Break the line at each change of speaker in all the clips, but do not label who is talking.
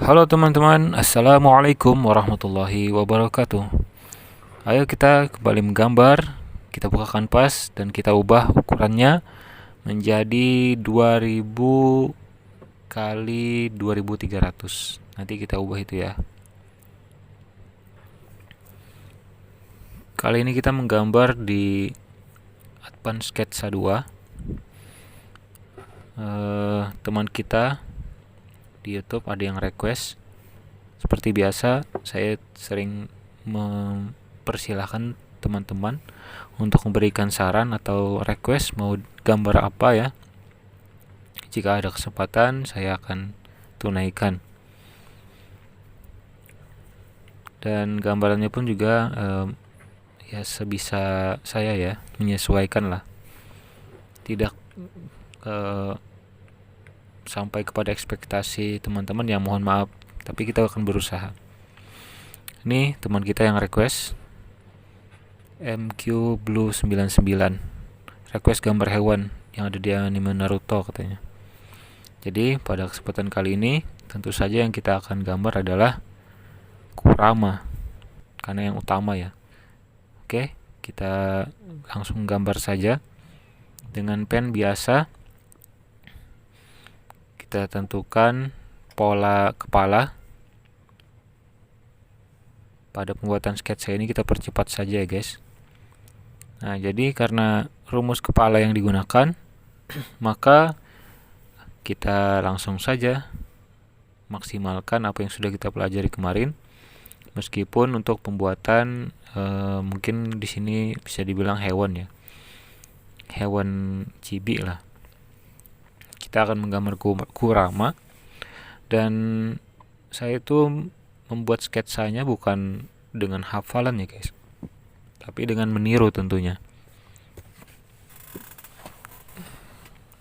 Halo teman-teman, Assalamualaikum warahmatullahi wabarakatuh. Ayo kita kembali menggambar. Kita buka kanvas dan kita ubah ukurannya menjadi 2000 kali 2300. Nanti kita ubah itu ya. Kali ini kita menggambar di Advanced Sketsa 2. Teman kita di YouTube ada yang request. Seperti biasa, saya sering mempersilahkan teman-teman untuk memberikan saran atau request mau gambar apa ya. Jika ada kesempatan, saya akan tunaikan. Dan gambarannya pun juga ya sebisa saya ya, menyesuaikan lah. Tidak sampai kepada ekspektasi teman-teman, yang mohon maaf, tapi kita akan berusaha. Ini teman kita yang request, MQ Blue 99, request gambar hewan yang ada di anime Naruto katanya. Jadi pada kesempatan kali ini tentu saja yang kita akan gambar adalah Kurama, karena yang utama ya. Oke, kita langsung gambar saja dengan pen biasa. Kita tentukan pola kepala. Pada pembuatan sketsa ini kita percepat saja ya guys. Nah, jadi karena rumus kepala yang digunakan, maka kita langsung saja maksimalkan apa yang sudah kita pelajari kemarin. Meskipun untuk pembuatan mungkin di sini bisa dibilang hewan ya, hewan cibi lah. Kita akan menggambar Kurama, dan saya itu membuat sketsanya bukan dengan hafalan ya guys, tapi dengan meniru tentunya.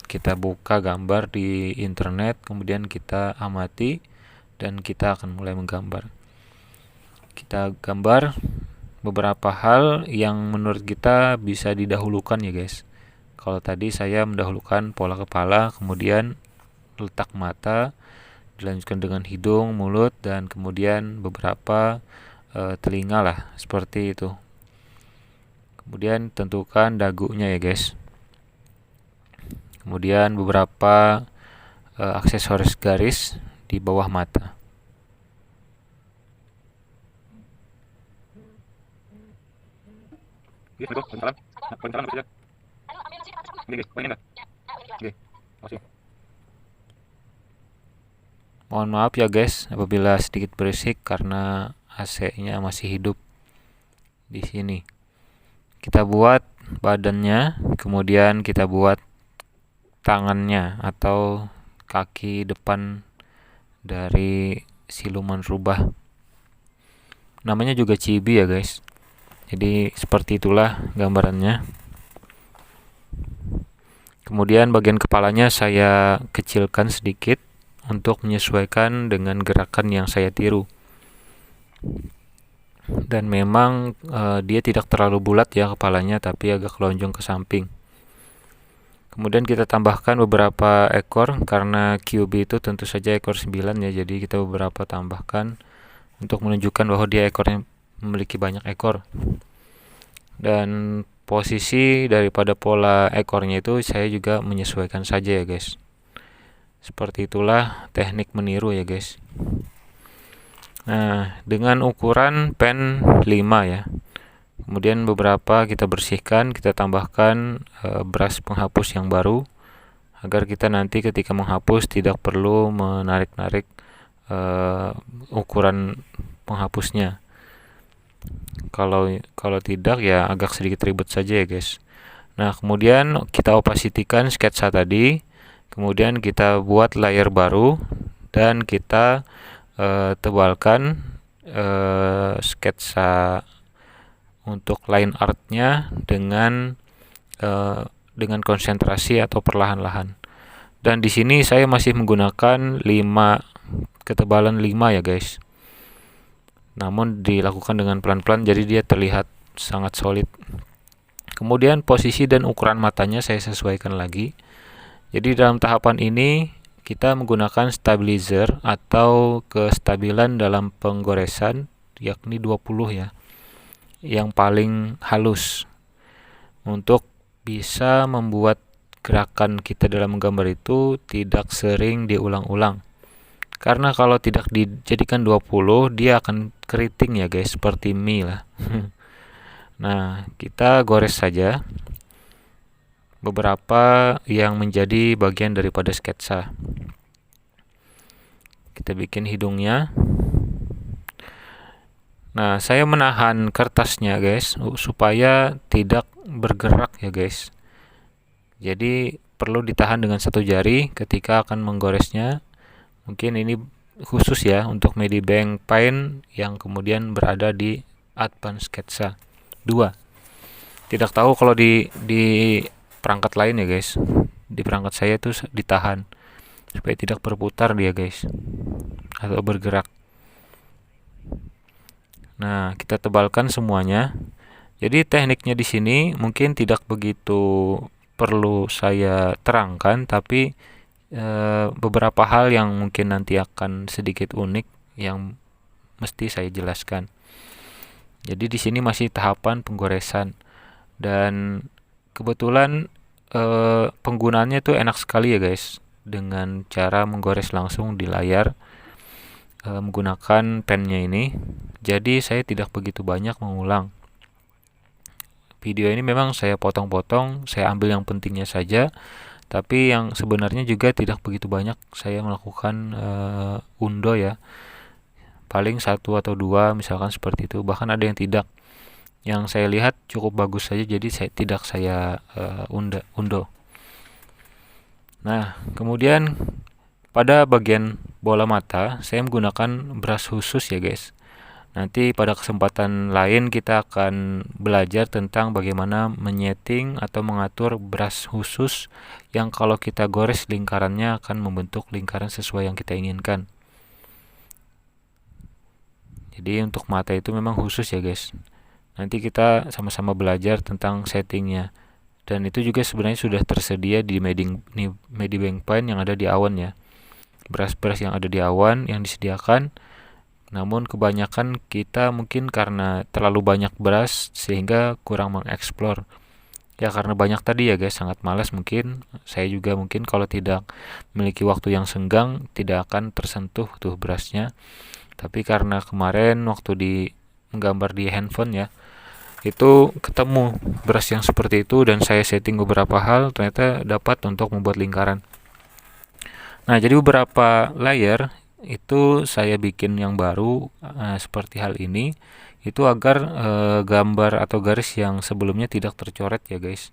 Kita buka gambar di internet, kemudian kita amati, dan kita akan mulai menggambar. Kita gambar beberapa hal yang menurut kita bisa didahulukan ya guys. Kalau tadi saya mendahulukan pola kepala, kemudian letak mata, dilanjutkan dengan hidung, mulut, dan kemudian beberapa telinga lah, seperti itu. Kemudian tentukan dagunya ya guys. Kemudian beberapa aksesoris garis di bawah mata. Mohon maaf ya guys apabila sedikit berisik karena AC-nya masih hidup di sini. Kita buat badannya, kemudian kita buat tangannya atau kaki depan dari siluman rubah. Namanya juga chibi ya guys. Jadi seperti itulah gambarannya. Kemudian bagian kepalanya saya kecilkan sedikit untuk menyesuaikan dengan gerakan yang saya tiru. Dan memang dia tidak terlalu bulat ya kepalanya, tapi agak lonjong ke samping. Kemudian kita tambahkan beberapa ekor, karena QB itu tentu saja ekor 9 ya, jadi kita beberapa tambahkan untuk menunjukkan bahwa dia ekornya memiliki banyak ekor. Dan posisi daripada pola ekornya itu saya juga menyesuaikan saja ya guys. Seperti itulah teknik meniru ya guys. Nah, dengan ukuran pen 5 ya. Kemudian beberapa kita bersihkan, kita tambahkan brush penghapus yang baru, agar kita nanti ketika menghapus tidak perlu menarik-narik ukuran penghapusnya. Kalau tidak ya agak sedikit ribet saja ya guys. Nah, kemudian kita opacity-kan sketsa tadi, kemudian kita buat layer baru, dan kita tebalkan sketsa untuk line artnya dengan konsentrasi atau perlahan-lahan. Dan di sini saya masih menggunakan ketebalan 5 ya guys. Namun dilakukan dengan pelan-pelan, jadi dia terlihat sangat solid. Kemudian posisi dan ukuran matanya saya sesuaikan lagi. Jadi dalam tahapan ini kita menggunakan stabilizer atau kestabilan dalam penggoresan, yakni 20 ya, yang paling halus, untuk bisa membuat gerakan kita dalam menggambar itu tidak sering diulang-ulang. Karena kalau tidak dijadikan 20, dia akan keriting ya guys, seperti mie lah. Nah, kita gores saja beberapa yang menjadi bagian daripada sketsa. Kita bikin hidungnya. Nah, saya menahan kertasnya guys supaya tidak bergerak ya guys. Jadi perlu ditahan dengan satu jari ketika akan menggoresnya. Mungkin ini khusus ya untuk Medibank Paint yang kemudian berada di Advanced Sketsa 2. Tidak tahu kalau di perangkat lain ya guys. Di perangkat saya itu ditahan supaya tidak berputar dia guys, atau bergerak. Nah, kita tebalkan semuanya. Jadi tekniknya di sini mungkin tidak begitu perlu saya terangkan, tapi beberapa hal yang mungkin nanti akan sedikit unik yang mesti saya jelaskan. Jadi di sini masih tahapan penggoresan, dan kebetulan penggunaannya tuh enak sekali ya guys, dengan cara menggores langsung di layar menggunakan pennya ini. Jadi saya tidak begitu banyak mengulang. Video ini memang saya potong-potong, saya ambil yang pentingnya saja, tapi yang sebenarnya juga tidak begitu banyak saya melakukan undo ya. Paling 1 atau 2 misalkan seperti itu, bahkan ada yang tidak. Yang saya lihat cukup bagus saja, jadi tidak saya undo. Nah, kemudian pada bagian bola mata saya menggunakan brush khusus ya guys. Nanti pada kesempatan lain kita akan belajar tentang bagaimana menyeting atau mengatur brush khusus yang kalau kita gores lingkarannya akan membentuk lingkaran sesuai yang kita inginkan. Jadi untuk mata itu memang khusus ya guys. Nanti kita sama-sama belajar tentang settingnya. Dan itu juga sebenarnya sudah tersedia di Medibank Paint yang ada di Awan ya. Brush-brush yang ada di Awan yang disediakan. Namun kebanyakan kita mungkin karena terlalu banyak brush sehingga kurang mengeksplor. Ya karena banyak tadi ya guys, sangat malas mungkin. Saya juga mungkin kalau tidak memiliki waktu yang senggang tidak akan tersentuh tuh brushnya. Tapi karena kemarin waktu menggambar di handphone ya, itu ketemu brush yang seperti itu dan saya setting beberapa hal, ternyata dapat untuk membuat lingkaran. Nah, jadi beberapa layer itu saya bikin yang baru seperti hal ini, itu agar gambar atau garis yang sebelumnya tidak tercoret ya guys.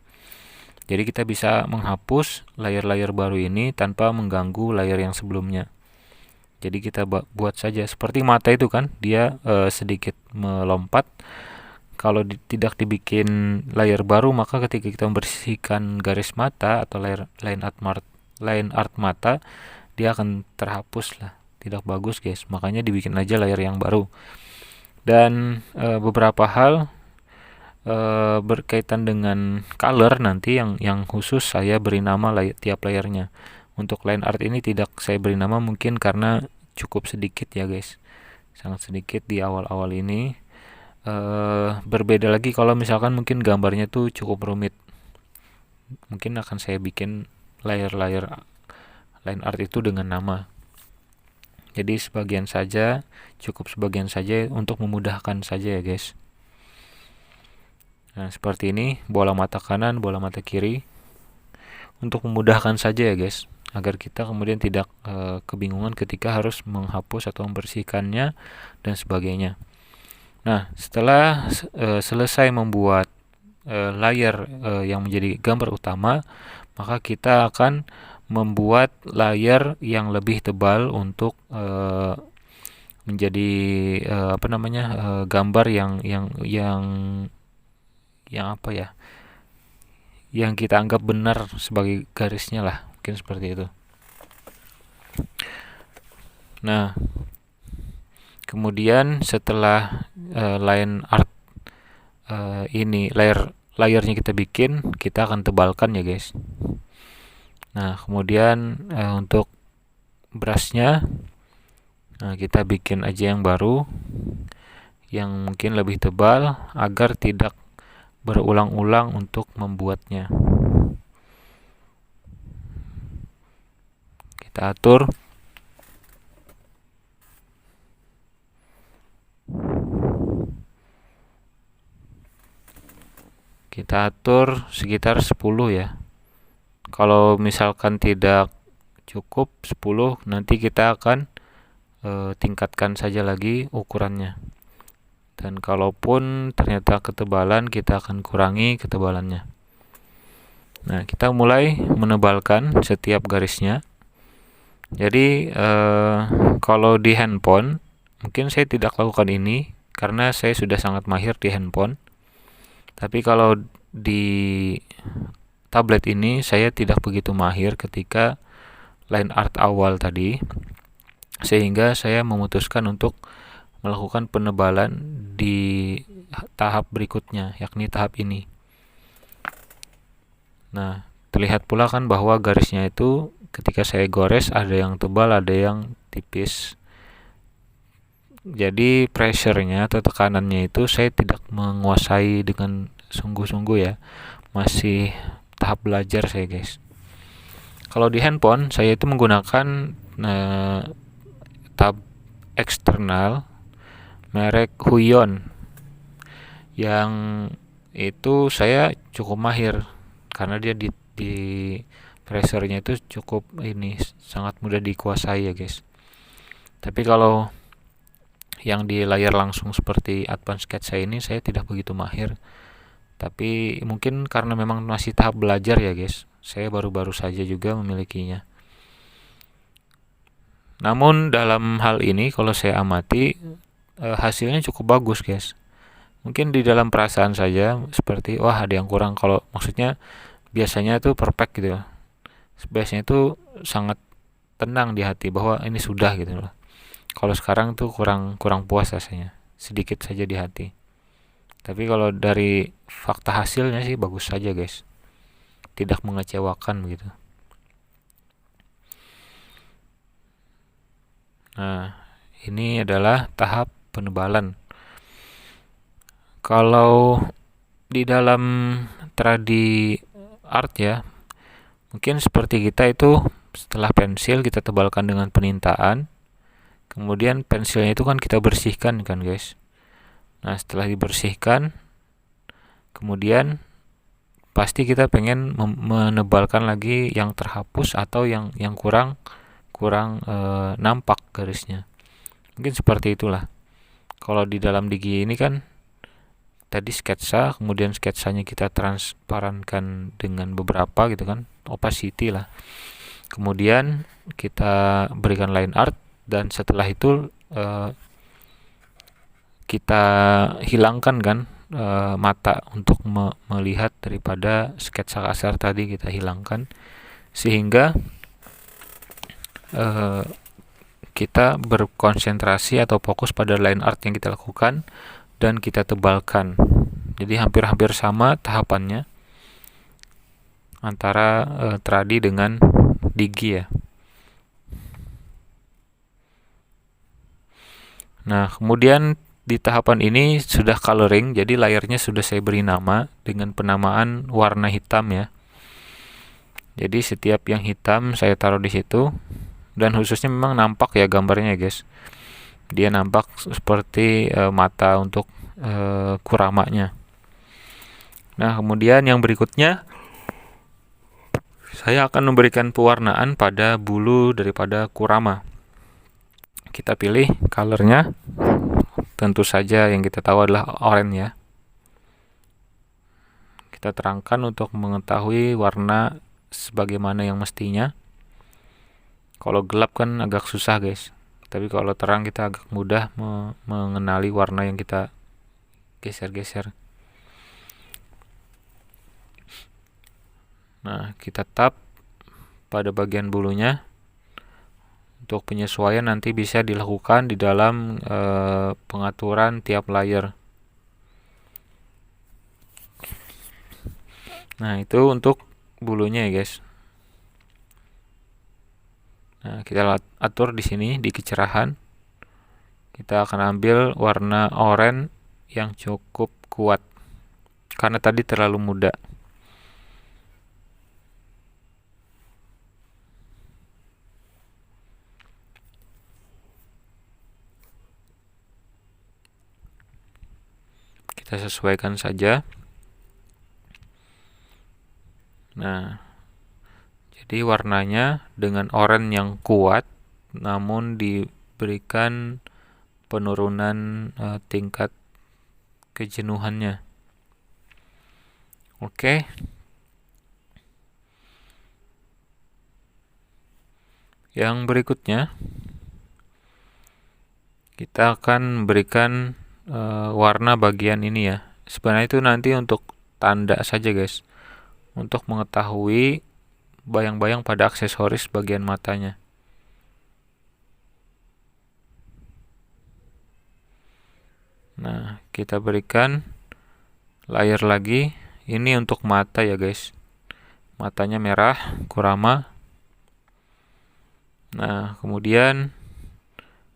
Jadi kita bisa menghapus layer-layer baru ini tanpa mengganggu layer yang sebelumnya. Jadi kita buat saja seperti mata itu kan, dia sedikit melompat. Kalau tidak dibikin layer baru, maka ketika kita membersihkan garis mata atau line art mata, dia akan terhapus lah. Tidak bagus guys, makanya dibikin aja layer yang baru. Dan beberapa hal berkaitan dengan color nanti yang khusus saya beri nama tiap layernya. Untuk line art ini tidak saya beri nama mungkin karena cukup sedikit ya guys, sangat sedikit di awal-awal ini. Berbeda lagi kalau misalkan mungkin gambarnya tuh cukup rumit, mungkin akan saya bikin layer-layer line art itu dengan nama. Jadi cukup sebagian saja untuk memudahkan saja ya guys. Nah seperti ini, bola mata kanan, bola mata kiri, untuk memudahkan saja ya guys, agar kita kemudian tidak kebingungan ketika harus menghapus atau membersihkannya dan sebagainya. Nah setelah selesai membuat layer yang menjadi gambar utama, maka kita akan membuat layer yang lebih tebal untuk menjadi gambar yang apa ya, yang kita anggap benar sebagai garisnya lah, mungkin seperti itu. Nah kemudian setelah line art ini layernya kita bikin, kita akan tebalkan ya guys. Nah kemudian untuk brushnya. Nah, kita bikin aja yang baru, yang mungkin lebih tebal agar tidak berulang-ulang untuk membuatnya. Kita atur. Kita atur sekitar 10 ya. Kalau misalkan tidak cukup 10, nanti kita akan tingkatkan saja lagi ukurannya. Dan kalaupun ternyata ketebalan, kita akan kurangi ketebalannya. Nah, kita mulai menebalkan setiap garisnya. Jadi kalau di handphone mungkin saya tidak lakukan ini karena saya sudah sangat mahir di handphone. Tapi kalau di tablet ini saya tidak begitu mahir ketika line art awal tadi, sehingga saya memutuskan untuk melakukan penebalan di tahap berikutnya, yakni tahap ini. Nah, terlihat pula kan bahwa garisnya itu ketika saya gores ada yang tebal, ada yang tipis. Jadi pressure-nya atau tekanannya itu saya tidak menguasai dengan sungguh-sungguh ya. Masih tahap belajar saya, guys. Kalau di handphone saya itu menggunakan tab eksternal merek Huion, yang itu saya cukup mahir karena dia di pressure-nya itu cukup ini sangat mudah dikuasai ya, guys. Tapi kalau yang di layar langsung seperti Advanced Sketch ini saya tidak begitu mahir. Tapi mungkin karena memang masih tahap belajar ya, guys. Saya baru-baru saja juga memilikinya. Namun dalam hal ini kalau saya amati hasilnya cukup bagus, guys. Mungkin di dalam perasaan saja seperti wah ada yang kurang, kalau maksudnya biasanya itu perfect gitu. Biasanya itu sangat tenang di hati bahwa ini sudah gitu loh. Kalau sekarang tuh kurang puas rasanya, sedikit saja di hati. Tapi kalau dari fakta hasilnya sih bagus saja, guys. Tidak mengecewakan begitu. Nah, ini adalah tahap penebalan. Kalau di dalam tradi art ya, mungkin seperti kita itu setelah pensil kita tebalkan dengan penintaan. Kemudian pensilnya itu kan kita bersihkan kan, guys. Nah, setelah dibersihkan, kemudian pasti kita pengen menebalkan lagi yang terhapus atau yang kurang nampak garisnya. Mungkin seperti itulah. Kalau di dalam Digi ini kan tadi sketsa, kemudian sketsanya kita transparankan dengan beberapa gitu kan, opacity lah. Kemudian kita berikan line art, dan setelah itu kita hilangkan kan mata untuk melihat daripada sketsa kasar tadi, kita hilangkan sehingga kita berkonsentrasi atau fokus pada line art yang kita lakukan dan kita tebalkan. Jadi hampir-hampir sama tahapannya antara tradi dengan Digi ya. Nah, kemudian di tahapan ini sudah coloring, jadi layarnya sudah saya beri nama dengan penamaan warna hitam ya. Jadi setiap yang hitam saya taruh di situ, dan khususnya memang nampak ya gambarnya, guys. Dia nampak seperti mata untuk kuramanya. Nah, kemudian yang berikutnya saya akan memberikan pewarnaan pada bulu daripada kurama. Kita pilih colornya, tentu saja yang kita tahu adalah oranye ya. Kita terangkan untuk mengetahui warna sebagaimana yang mestinya. Kalau gelap kan agak susah, guys. Tapi kalau terang kita agak mudah mengenali warna yang kita geser-geser. Nah, kita tap pada bagian bulunya. Untuk penyesuaian nanti bisa dilakukan di dalam pengaturan tiap layer. Nah, itu untuk bulunya ya, guys. Nah, kita atur di sini di kecerahan. Kita akan ambil warna oranye yang cukup kuat karena tadi terlalu muda. Kita sesuaikan saja. Nah, jadi warnanya dengan oranye yang kuat, namun diberikan penurunan tingkat kejenuhannya. Oke. Yang berikutnya kita akan berikan warna bagian ini ya. Sebenarnya itu nanti untuk tanda saja guys, untuk mengetahui bayang-bayang pada aksesoris bagian matanya. Nah, kita berikan layer lagi. Ini untuk mata ya guys. Matanya merah, kurama. Nah, kemudian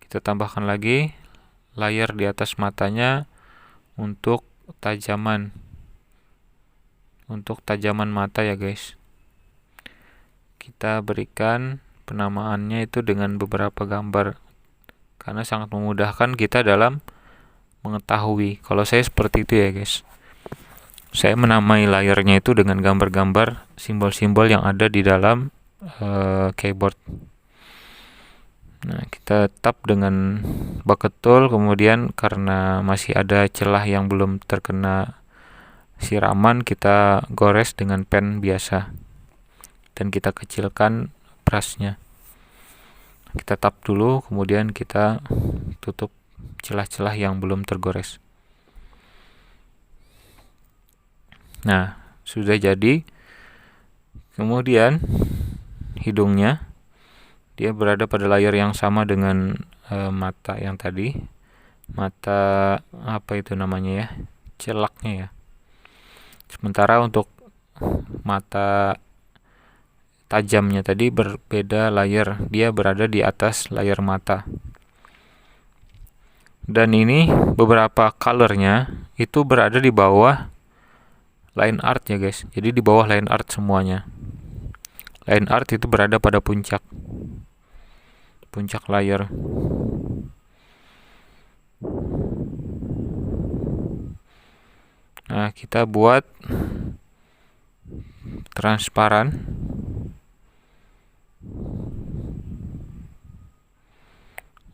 kita tambahkan lagi layer di atas matanya untuk tajaman. Untuk tajaman mata ya guys. Kita berikan penamaannya itu dengan beberapa gambar. Karena sangat memudahkan kita dalam mengetahui. Kalau saya seperti itu ya guys. Saya menamai layarnya itu dengan gambar-gambar simbol-simbol yang ada di dalam keyboard. Nah, kita tap dengan bucket tool, kemudian karena masih ada celah yang belum terkena siraman, kita gores dengan pen biasa. Dan kita kecilkan brushnya. Kita tap dulu, kemudian kita tutup celah-celah yang belum tergores. Nah, sudah jadi. Kemudian hidungnya dia berada pada layar yang sama dengan mata yang tadi. Mata apa itu namanya ya? Celaknya ya. Sementara untuk mata tajamnya tadi berbeda layar. Dia berada di atas layar mata. Dan ini beberapa colornya itu berada di bawah line art ya guys. Jadi di bawah line art semuanya. Line art itu berada pada puncak layar. Nah, kita buat transparan.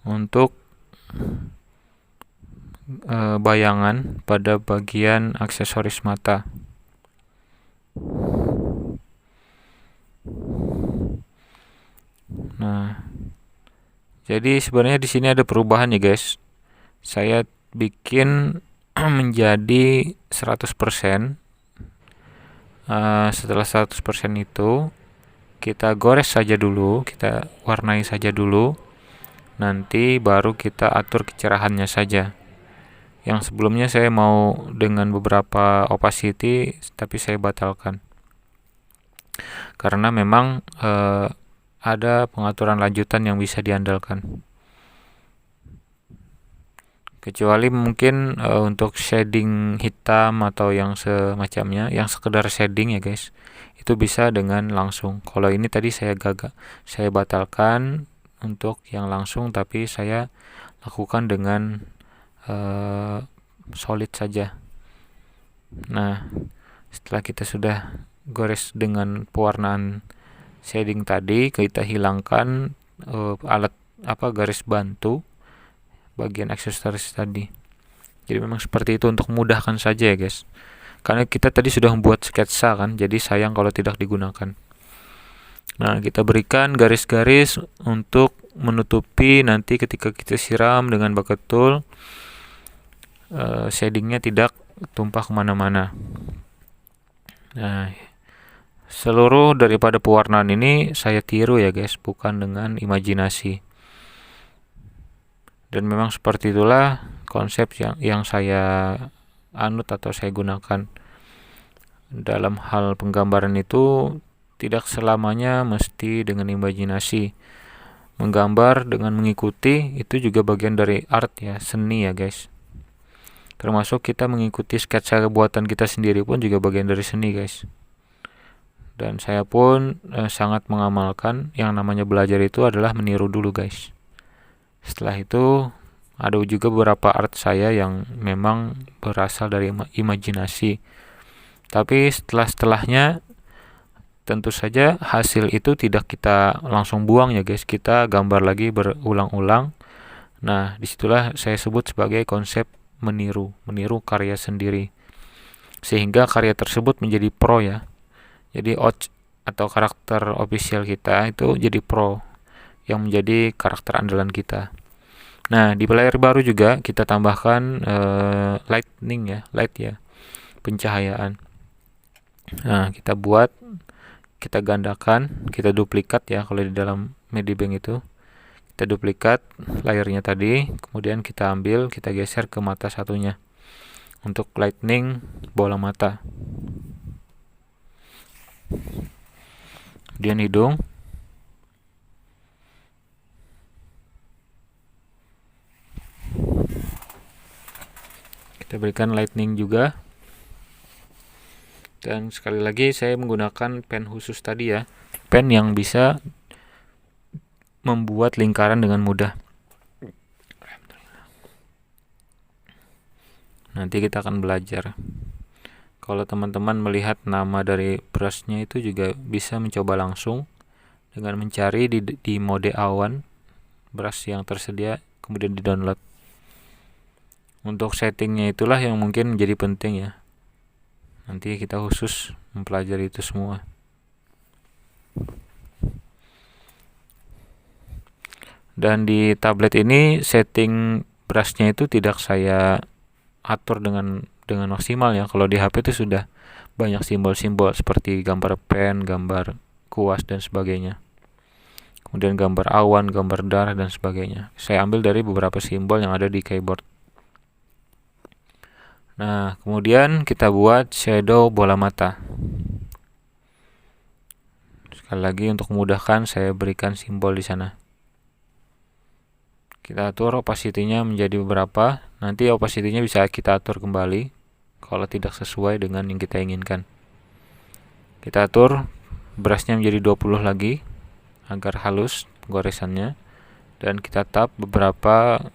Untuk bayangan pada bagian aksesoris mata. Nah, jadi sebenarnya di sini ada perubahan ya guys. Saya bikin menjadi 100%. Setelah 100% itu kita gores saja dulu, kita warnai saja dulu. Nanti baru kita atur kecerahannya saja. Yang sebelumnya saya mau dengan beberapa opacity, tapi saya batalkan. Karena memang ada pengaturan lanjutan yang bisa diandalkan. Kecuali mungkin untuk shading hitam atau yang semacamnya, yang sekedar shading ya guys, itu bisa dengan langsung. Kalau ini tadi saya batalkan untuk yang langsung, tapi saya lakukan dengan solid saja. Nah, setelah kita sudah gores dengan pewarnaan shading tadi, kita hilangkan garis bantu bagian aksesoris tadi. Jadi memang seperti itu untuk memudahkan saja ya guys. Karena kita tadi sudah membuat sketsa kan, jadi sayang kalau tidak digunakan. Nah, kita berikan garis-garis untuk menutupi nanti ketika kita siram dengan bucket tool, shadingnya tidak tumpah kemana-mana. Nah, seluruh daripada pewarnaan ini saya tiru ya guys, bukan dengan imajinasi. Dan memang seperti itulah konsep yang saya anut atau saya gunakan. Dalam hal penggambaran itu tidak selamanya mesti dengan imajinasi. menggambar dengan mengikuti itu juga bagian dari art ya, seni ya guys. Termasuk kita mengikuti sketsa buatan kita sendiri pun juga bagian dari seni guys. Dan saya pun sangat mengamalkan yang namanya belajar itu adalah meniru dulu guys. Setelah itu ada juga beberapa art saya yang memang berasal dari imajinasi. Tapi setelahnya tentu saja hasil itu tidak kita langsung buang ya guys. Kita gambar lagi berulang-ulang. Nah, disitulah saya sebut sebagai konsep meniru karya sendiri. Sehingga karya tersebut menjadi pro ya. Jadi atau karakter official kita itu jadi pro yang menjadi karakter andalan kita. Nah, di player baru juga kita tambahkan lighting ya, light ya, pencahayaan. Nah, kita gandakan, kita duplikat ya kalau di dalam Medibank itu. Kita duplikat layarnya tadi, kemudian kita ambil, kita geser ke mata satunya. Untuk lightning bola mata. Kemudian hidung. Kita berikan lightning juga. Dan sekali lagi saya menggunakan pen khusus tadi ya. Pen yang bisa membuat lingkaran dengan mudah. Nanti kita akan belajar. Kalau teman-teman melihat nama dari brushnya itu juga bisa mencoba langsung dengan mencari di mode awan brush yang tersedia, kemudian di download. Untuk settingnya itulah yang mungkin menjadi penting ya. Nanti kita khusus mempelajari itu semua. Dan di tablet ini setting brushnya itu tidak saya atur dengan maksimal ya. Kalau di HP itu sudah banyak simbol-simbol seperti gambar pen, gambar kuas dan sebagainya. Kemudian gambar awan, gambar darah dan sebagainya. Saya ambil dari beberapa simbol yang ada di keyboard. Nah, kemudian kita buat shadow bola mata. Sekali lagi untuk memudahkan saya berikan simbol di sana. Kita atur opacity-nya menjadi beberapa. Nanti opacity-nya bisa kita atur kembali kalau tidak sesuai dengan yang kita inginkan. Kita atur brushnya menjadi 20 lagi agar halus goresannya, dan kita tap beberapa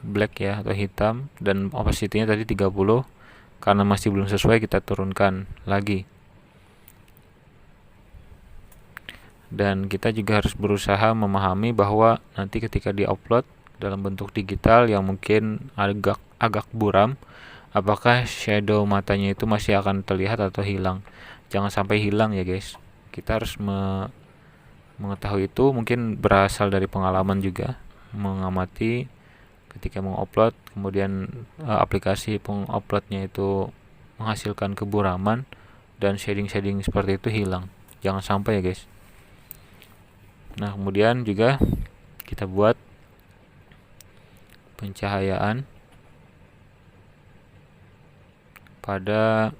black ya atau hitam, dan opacity-nya tadi 30. Karena masih belum sesuai kita turunkan lagi. Dan kita juga harus berusaha memahami bahwa nanti ketika di-upload dalam bentuk digital yang mungkin agak buram, apakah shadow matanya itu masih akan terlihat atau hilang. Jangan sampai hilang ya guys. Kita harus mengetahui itu, mungkin berasal dari pengalaman juga, mengamati ketika mengupload, kemudian aplikasi penguploadnya itu menghasilkan keburaman dan shading-shading seperti itu hilang. Jangan sampai ya guys. Nah, kemudian juga kita buat pencahayaan pada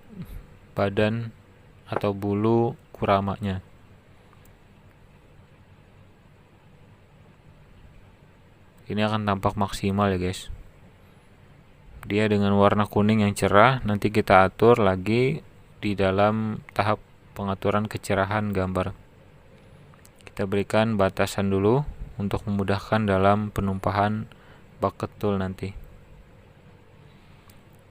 badan atau bulu kuramanya. Ini akan tampak maksimal ya guys. Dia dengan warna kuning yang cerah. Nanti kita atur lagi di dalam tahap pengaturan kecerahan gambar. Kita berikan batasan dulu untuk memudahkan dalam penumpahan bucket tool nanti.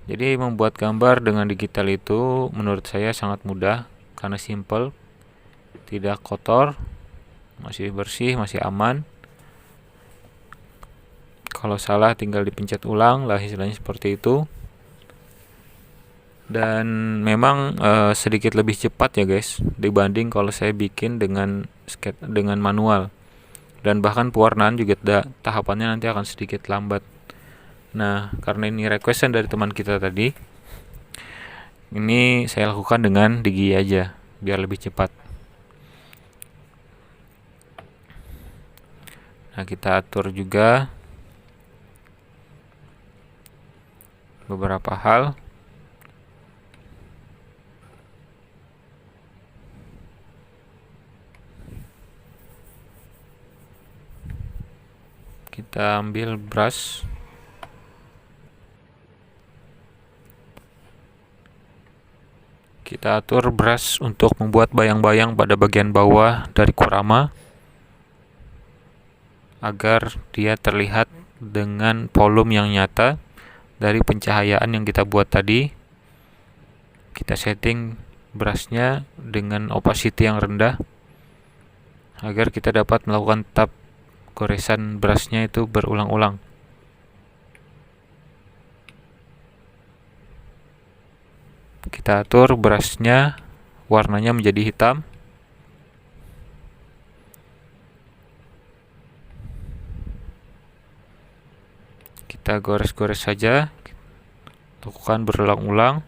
Jadi membuat gambar dengan digital itu menurut saya sangat mudah karena simple, tidak kotor, masih bersih, masih aman. Kalau salah tinggal dipencet ulang lah, istilahnya seperti itu. Dan memang sedikit lebih cepat ya guys dibanding kalau saya bikin dengan manual. Dan bahkan pewarnaan juga tahapannya nanti akan sedikit lambat. Nah, karena ini requestan dari teman kita tadi, ini saya lakukan dengan Digi aja biar lebih cepat. Nah, kita atur juga beberapa hal. Kita ambil brush. Kita atur brush untuk membuat bayang-bayang pada bagian bawah dari Kurama agar dia terlihat dengan volume yang nyata dari pencahayaan yang kita buat tadi. Kita setting brushnya dengan opacity yang rendah agar kita dapat melakukan tap goresan brushnya itu berulang-ulang. Kita atur brushnya warnanya menjadi hitam. Kita gores-gores saja, lakukan berulang-ulang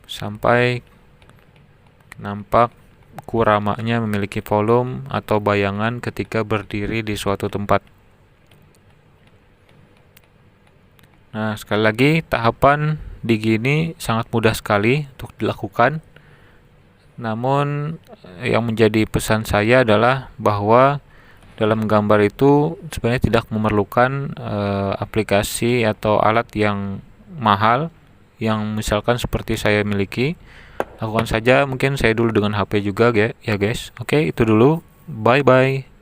sampai nampak Kuramanya memiliki volume atau bayangan ketika berdiri di suatu tempat. Nah, sekali lagi tahapan di gini sangat mudah sekali untuk dilakukan. Namun yang menjadi pesan saya adalah bahwa dalam gambar itu sebenarnya tidak memerlukan aplikasi atau alat yang mahal yang misalkan seperti saya miliki. Lakukan saja, mungkin saya dulu dengan HP juga ya guys. Oke, itu dulu. Bye bye.